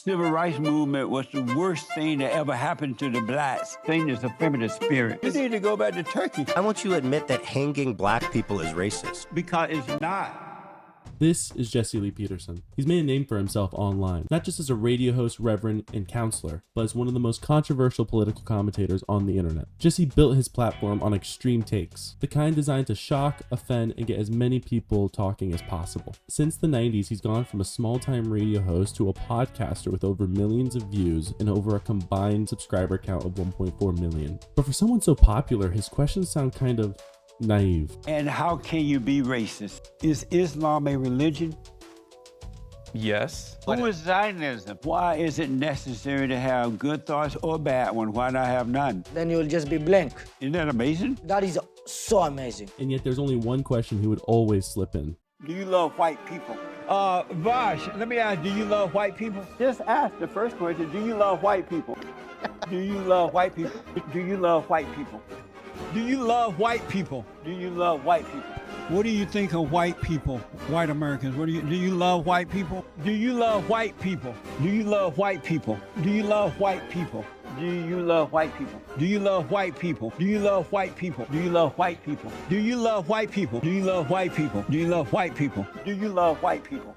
Civil rights movement was the worst thing that ever happened to the blacks. Thing is a feminine spirit. You need to go back to Turkey. I want you to admit that hanging black people is racist. Because it's not. This is Jesse Lee Peterson. He's made a name for himself online, not just as a radio host, reverend, and counselor, but as one of the most controversial political commentators on the internet. Jesse built his platform on extreme takes, the kind designed to shock, offend, and get as many people talking as possible. Since the 90s, he's gone from a small-time radio host to a podcaster with over millions of views and over a combined subscriber count of 1.4 million. But for someone so popular, his questions sound kind of naive. And how can you be racist? Is Islam a religion? Yes. Who is Zionism? Why is it necessary to have good thoughts or bad ones? Why not have none? Then you'll just be blank. Isn't that amazing? That is so amazing. And yet there's only one question he would always slip in. Do you love white people? Vash, let me ask, do you love white people? Just ask the first question, do you love white people? Do you love white people? Do you love white people? Do you love white people? Do you love white people? What do you think of white people, white Americans? Do you love white people? Do you love white people? Do you love white people? Do you love white people? Do you love white people? Do you love white people? Do you love white people? Do you love white people? Do you love white people? Do you love white people? Do you love white people? Do you love white people?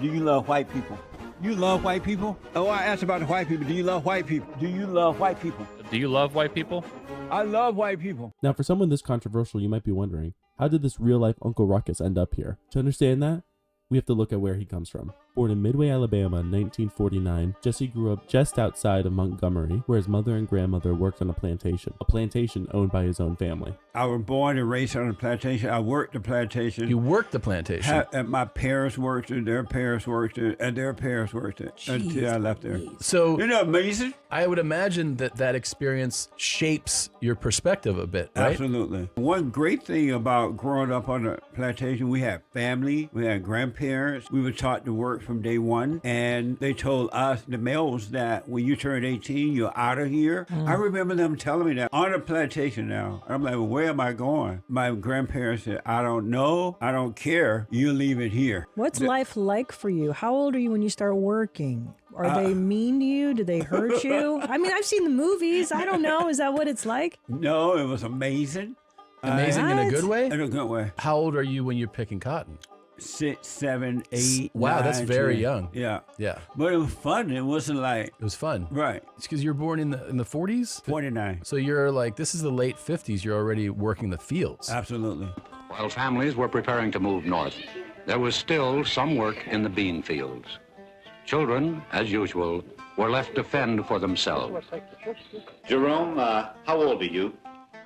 Do you love white people? You love white people? Oh, I asked about the white people. Do you love white people? Do you love white people? Do you love white people? I love white people. Now, for someone this controversial, you might be wondering, how did this real-life Uncle Ruckus end up here? To understand that, we have to look at where he comes from. Born in Midway, Alabama in 1949, Jesse grew up just outside of Montgomery, where his mother and grandmother worked on a plantation owned by his own family. I was born and raised on a plantation. I worked the plantation. You worked the plantation? And my parents worked it, their parents worked it, and their parents worked it until I left there. So, isn't that amazing? I would imagine that experience shapes your perspective a bit, right? Absolutely. One great thing about growing up on a plantation, we had family, we had grandparents. We were taught to work from day one, and they told us, the males, that when you turn 18, you're out of here. I remember them telling me that on a plantation now. I'm like, well, where am I going? My grandparents said, I don't know, I don't care, you're leaving here. What's life like for you? How old are you when you start working? Are they mean to you? Do they hurt you? I mean, I've seen the movies. I don't know. Is that what it's like? No, it was amazing. Amazing in a good way? In a good way. How old are you when you're picking cotton? 6, 7, 8. Wow, 9, that's very 10. young. Yeah. Yeah. But it was fun. It wasn't like... It was fun. Right. It's because you were born in the 40s? 49. So you're like, this is the late 50s. You're already working the fields. Absolutely. While families were preparing to move north, there was still some work in the bean fields. Children, as usual, were left to fend for themselves. Jerome, how old are you?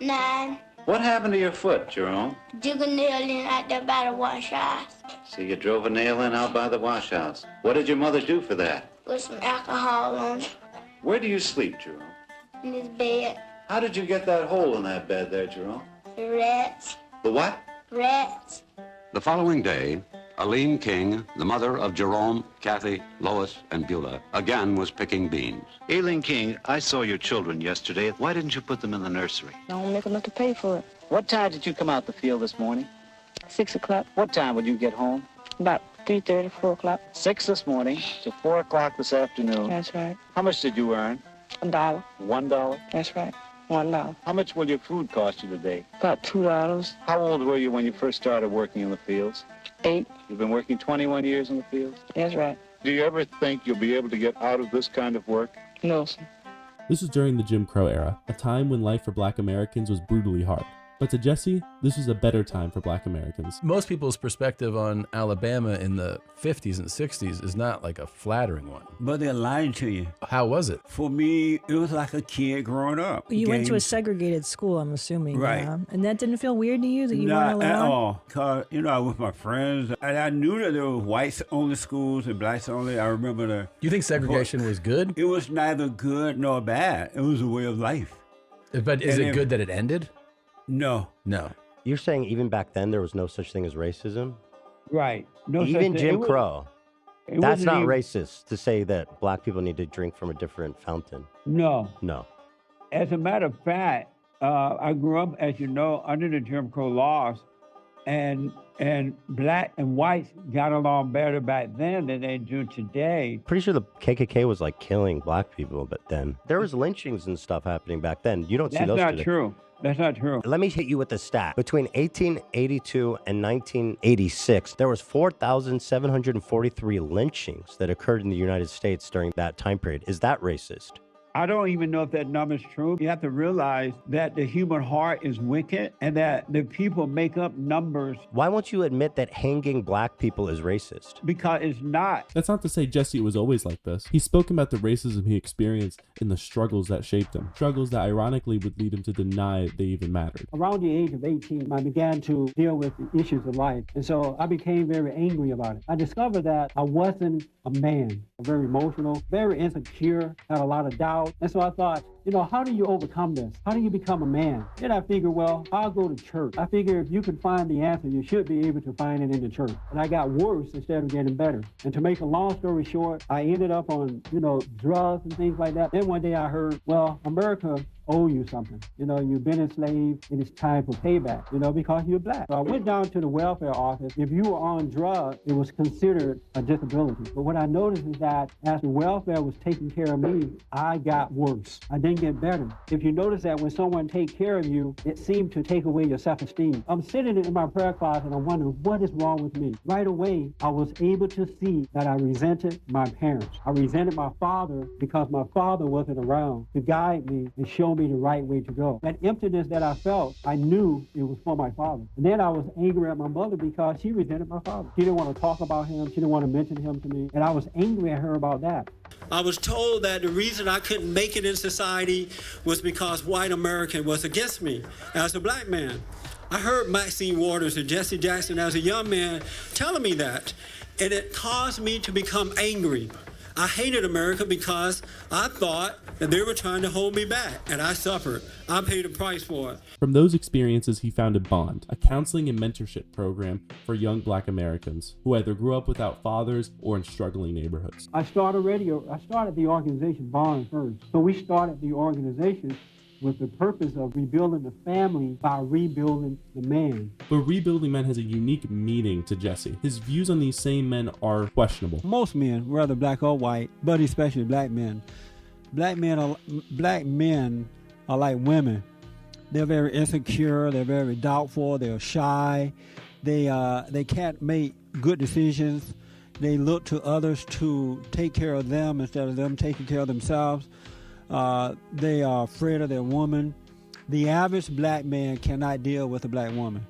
9. What happened to your foot, Jerome? Dig a nail in out there by the wash house. So you drove a nail in out by the wash house. What did your mother do for that? Put some alcohol on it Where do you sleep, Jerome? in his bed. How did you get that hole in that bed there, Jerome? The rats. The what? Rats. The following day, Aline King, the mother of Jerome, Kathy, Lois, and Beulah, again was picking beans. Aileen King, I saw your children yesterday. Why didn't you put them in the nursery? I don't make enough to pay for it. What time did you come out the field this morning? 6 o'clock, What time would you get home? about 3:30, 4 o'clock. 6 this morning to 4 o'clock this afternoon. That's right. How much did you earn? $1. $1? That's right. $1. How much will your food cost you today? About $2. How old were you when you first started working in the fields? 8. You've been working 21 years in the fields? That's right. Do you ever think you'll be able to get out of this kind of work? No, sir. This was during the Jim Crow era, a time when life for Black Americans was brutally hard. But to Jesse, this was a better time for Black Americans. Most people's perspective on Alabama in the 50s and 60s is not like a flattering one. But they're lying to you. How was it? For me, it was like a kid growing up. You went to a segregated school, I'm assuming. Right. Yeah? And that didn't feel weird to you that you Not weren't at allowed? all. Because, I was with my friends. And I knew that there were whites-only schools and blacks-only. I remember You think segregation was good? it was neither good nor bad. It was a way of life. But is And it good that it ended? No. No. You're saying even back then there was no such thing as racism? Right. No such Even thing. Jim It was- Crow. it That's wasn't not even- racist to say that black people need to drink from a different fountain. No. No. As a matter of fact, I grew up, as you know, under the Jim Crow laws, and black and whites got along better back then than they do today. Pretty sure the KKK was like killing black people, but then there was lynchings and stuff happening back then. You don't see those That's today. not true. That's not true. Let me hit you with the stat. Between 1882 and 1986, there was 4,743 lynchings that occurred in the United States during that time period. Is that racist? I don't even know if that number is true. You have to realize that the human heart is wicked and that the people make up numbers. Why won't you admit that hanging black people is racist? Because it's not. That's not to say Jesse was always like this. He's spoken about the racism he experienced and the struggles that shaped him. Struggles that ironically would lead him to deny they even mattered. Around the age of 18, I began to deal with the issues of life. And so I became very angry about it. I discovered that I wasn't a man. Very emotional, very insecure, had a lot of doubt. And so I thought, how do you overcome this? How do you become a man? Then I figured, well, I'll go to church. I figure if you can find the answer, you should be able to find it in the church. And I got worse instead of getting better. And to make a long story short, I ended up on, drugs and things like that. Then one day I heard, well, America owe you something. You've been enslaved, and it's time for payback, because you're black. So I went down to the welfare office. If you were on drugs, it was considered a disability. But what I noticed is that as the welfare was taking care of me, I got worse. I didn't get better. If you notice that when someone takes care of you, it seemed to take away your self-esteem. I'm sitting in my prayer closet and I'm wondering, what is wrong with me? Right away, I was able to see that I resented my parents. I resented my father because my father wasn't around to guide me and show me the right way to go. That emptiness that I felt, I knew it was for my father. And then I was angry at my mother because she resented my father. She didn't want to talk about him. She didn't want to mention him to me. And I was angry at her about that. I was told that the reason I couldn't make it in society was because white America was against me as a black man. I heard Maxine Waters and Jesse Jackson as a young man telling me that, and it caused me to become angry. I hated America because I thought that they were trying to hold me back, and I suffered. I paid a price for it. From those experiences, he founded Bond, a counseling and mentorship program for young black Americans who either grew up without fathers or in struggling neighborhoods. I started the organization Bond first. So we started the organization with the purpose of rebuilding the family by rebuilding the man. But rebuilding men has a unique meaning to Jesse. His views on these same men are questionable. Most men, whether black or white, but especially black men. Black men are like women. They're very insecure, they're very doubtful, they're shy, they can't make good decisions. They look to others to take care of them instead of them taking care of themselves. They are afraid of their woman. The average black man cannot deal with a black woman.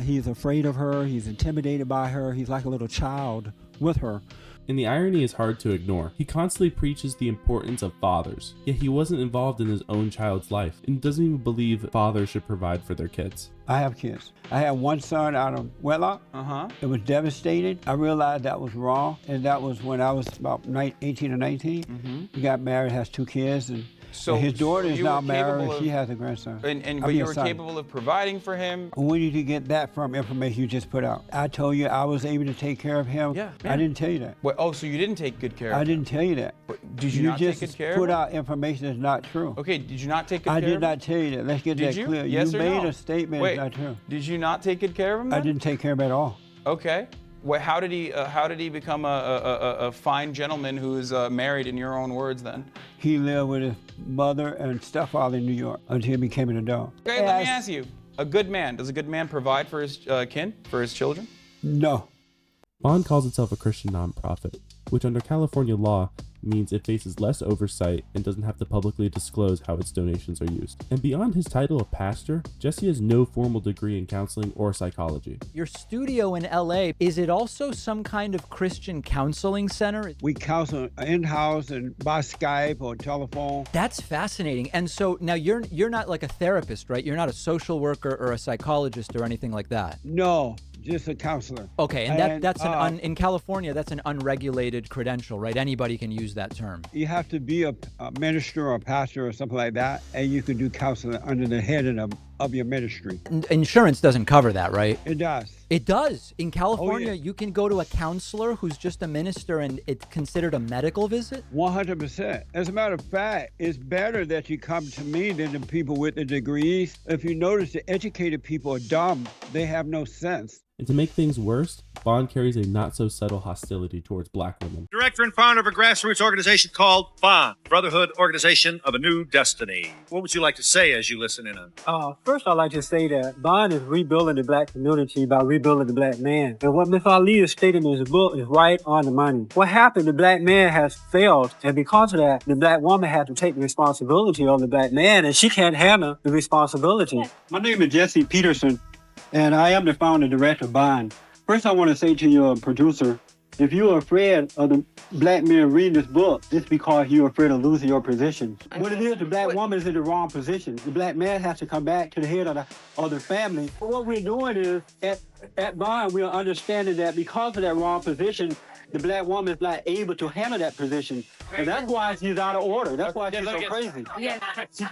He's afraid of her. He's intimidated by her. He's like a little child with her. And the irony is hard to ignore. He constantly preaches the importance of fathers, yet he wasn't involved in his own child's life and doesn't even believe fathers should provide for their kids. I have kids. I have one son out of wedlock. It was devastated. I realized that was wrong, and that was when I was about 18 or 19. He got married, has 2 kids, and his daughter is now married. She has a grandson. But you were capable of providing for him? Where did you get that from, information you just put out? I told you I was able to take care of him. Yeah. I didn't tell you that. So you didn't take good care of him? I didn't tell you that. Did you not take good care of him? You just put out information that's not true. Okay, did you not take good care of him? I did not tell you that. Let's get that clear. Yes you or made no? a statement that's not true. Did you not take good care of him then? I didn't take care of him at all. Okay. How did he become a fine gentleman who is married, in your own words, then? He lived with his mother and stepfather in New York until he became an adult. Okay, let me ask you. A good man, does a good man provide for his kin, for his children? No. Bond calls itself a Christian nonprofit, which under California law means it faces less oversight and doesn't have to publicly disclose how its donations are used. And beyond his title of pastor, Jesse has no formal degree in counseling or psychology. Your studio in LA, is it also some kind of Christian counseling center? We counsel in-house and by Skype or telephone. That's fascinating. And so now you're not like a therapist, right? You're not a social worker or a psychologist or anything like that. No. Just a counselor. Okay, and that's in California, that's an unregulated credential, right? Anybody can use that term. You have to be a minister or a pastor or something like that, and you can do counseling under the head of of your ministry. Insurance doesn't cover that, right? It does. It does. In California, Oh, yeah. you can go to a counselor who's just a minister and it's considered a medical visit? 100%. As a matter of fact, it's better that you come to me than the people with the degrees. If you notice, the educated people are dumb. They have no sense. And to make things worse, Bond carries a not-so-subtle hostility towards black women. Director and founder of a grassroots organization called Bond, Brotherhood Organization of a New Destiny. What would you like to say as you listen in on? First, I'd like to say that Bond is rebuilding the black community by rebuilding the black man. And what Mr. Ali is stating in his book is right on the money. What happened, the black man has failed, and because of that, the black woman had to take the responsibility of the black man, and she can't handle the responsibility. My name is Jesse Peterson, and I am the founder and director of Bond. First, I want to say to your producer, if you're afraid of the black man reading this book, it's because you're afraid of losing your position. What it is, the black woman is in the wrong position. The black man has to come back to the head of the family. But what we're doing is, at Bond, we are understanding that because of that wrong position, the black woman is not able to handle that position. And that's why she's out of order. That's why she's so crazy. Yeah.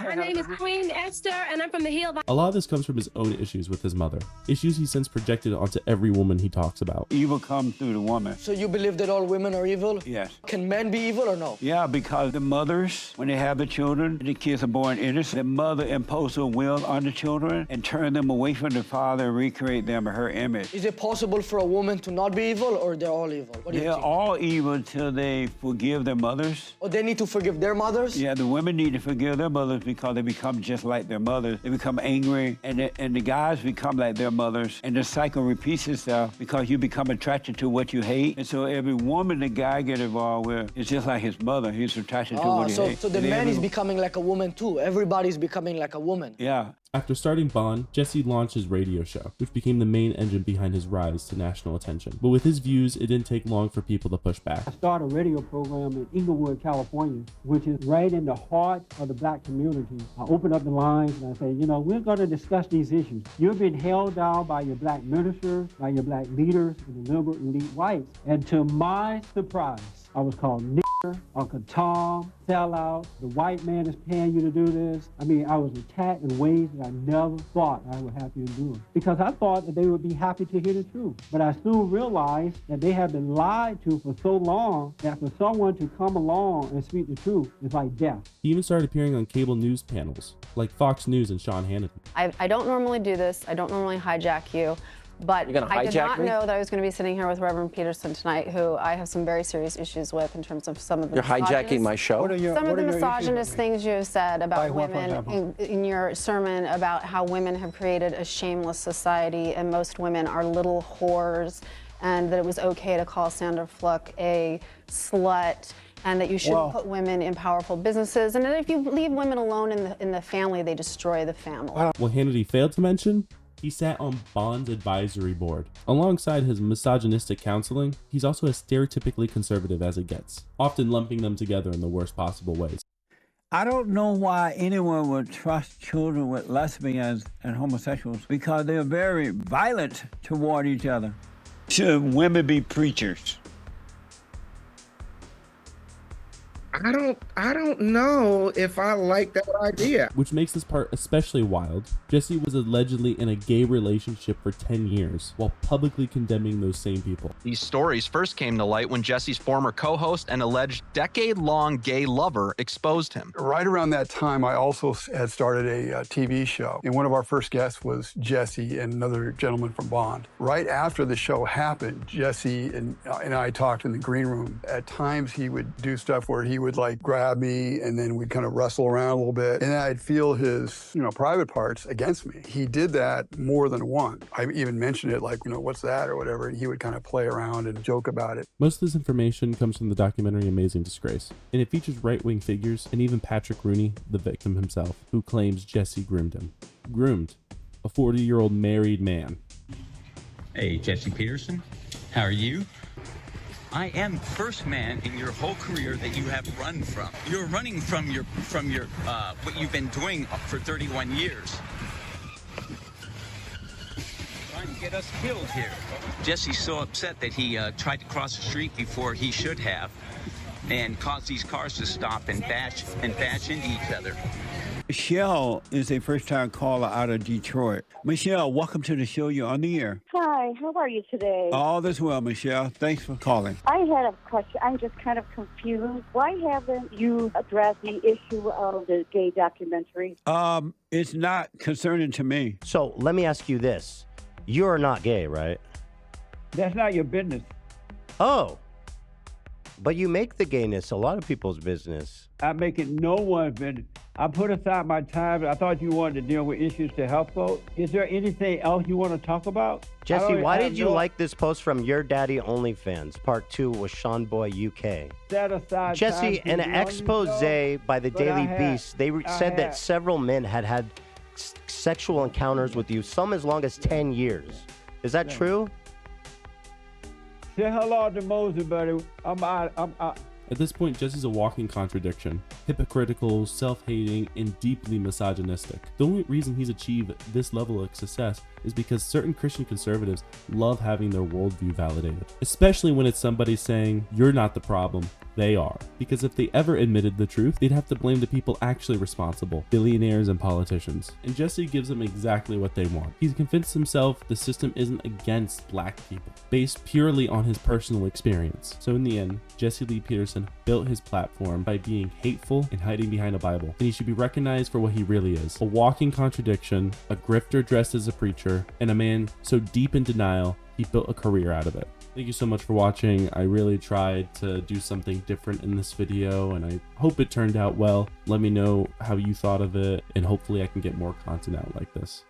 My name is Queen Esther, and I'm from the Hill. A lot of this comes from his own issues with his mother, issues he's since projected onto every woman he talks about. Evil comes through the woman. So you believe that all women are evil? Yes. Can men be evil or no? Yeah, because the mothers, when they have the children, the kids are born innocent. The mother imposes her will on the children and turn them away from the father and recreate them in her image. Is it possible for a woman to not be evil, or they're all evil? What do you They're think? all evil until they forgive their mothers. Or they need to forgive their mothers? Yeah, the women need to forgive their mothers because they become just like their mothers. They become angry, and the guys become like their mothers. And the cycle repeats itself because you become attracted to what you hate. And so every woman the guy get involved with is just like his mother. He's attracted to what he hates. So the man is becoming like a woman too. Everybody's becoming like a woman. Yeah. After starting Bond, Jesse launched his radio show, which became the main engine behind his rise to national attention. But with his views, it didn't take long for people to push back. I started a radio program in Inglewood, California, which is right in the heart of the black community. I open up the lines and I say, we're going to discuss these issues. You've been held down by your black ministers, by your black leaders, and the liberal elite whites. And to my surprise, I was called nigger, Uncle Tom, sellout, the white man is paying you to do this. I mean, I was attacked in ways that I never thought I would have to endure. Because I thought that they would be happy to hear the truth. But I soon realized that they have been lied to for so long that for someone to come along and speak the truth is like death. He even started appearing on cable news panels, like Fox News and Sean Hannity. I don't normally do this. I don't normally hijack you. But I did not know that I was going to be sitting here with Reverend Peterson tonight, who I have some very serious issues with in terms of some of the You're hijacking my show? Some of the misogynist things you have said about women in your sermon about how women have created a shameless society and most women are little whores, and that it was okay to call Sandra Fluck a slut, and that you shouldn't put women in powerful businesses, and that if you leave women alone in the family, they destroy the family. What Hannity failed to mention, he sat on Bond's advisory board. Alongside his misogynistic counseling, he's also as stereotypically conservative as it gets, often lumping them together in the worst possible ways. I don't know why anyone would trust children with lesbians and homosexuals because they're very violent toward each other. Should women be preachers? I don't know if I like that idea. Which makes this part especially wild. Jesse was allegedly in a gay relationship for 10 years while publicly condemning those same people. These stories first came to light when Jesse's former co-host and alleged decade-long gay lover exposed him. Right around that time, I also had started a TV show, and one of our first guests was Jesse and another gentleman from Bond. Right after the show happened, Jesse and I talked in the green room. At times, he would do stuff where he would like grab me and then we'd kind of wrestle around a little bit and I'd feel his, private parts against me. He did that more than once. I even mentioned it like, what's that or whatever, and he would kind of play around and joke about it. Most of this information comes from the documentary Amazing Disgrace, and it features right-wing figures and even Patrick Rooney, the victim himself, who claims Jesse groomed him. Groomed. A 40-year-old married man. Hey, Jesse Peterson, how are you? I am the first man in your whole career that you have run from. You're running from your what you've been doing for 31 years. Trying to get us killed here. Jesse's so upset that he tried to cross the street before he should have and caused these cars to stop and bash into each other. Michelle is a first-time caller out of Detroit. Michelle, welcome to the show. You're on the air. Hi, how are you today? All is well, Michelle. Thanks for calling. I had a question. I'm just kind of confused. Why haven't you addressed the issue of the gay documentary? It's not concerning to me. So let me ask you this. You're not gay, right? That's not your business. Oh. But you make the gayness a lot of people's business. I make it no one's business. I put aside my time. I thought you wanted to deal with issues to help folks. Is there anything else you want to talk about? Jesse, why did you like this post from Your Daddy OnlyFans, Part 2 with Sean Boy UK? Set aside Jesse, in an expose by the Daily Beast, they said that several men had sexual encounters with you, some as long as 10 years. Is that true? Say hello to Moses, buddy. I'm out. At this point, Jesse's a walking contradiction. Hypocritical, self-hating, and deeply misogynistic. The only reason he's achieved this level of success is because certain Christian conservatives love having their worldview validated. Especially when it's somebody saying, you're not the problem, they are. Because if they ever admitted the truth, they'd have to blame the people actually responsible, billionaires and politicians. And Jesse gives them exactly what they want. He's convinced himself the system isn't against black people, based purely on his personal experience. So in the end, Jesse Lee Peterson built his platform by being hateful and hiding behind a Bible. And he should be recognized for what he really is. A walking contradiction, a grifter dressed as a preacher, and a man so deep in denial, he built a career out of it. Thank you so much for watching. I really tried to do something different in this video, and I hope it turned out well. Let me know how you thought of it, and hopefully I can get more content out like this.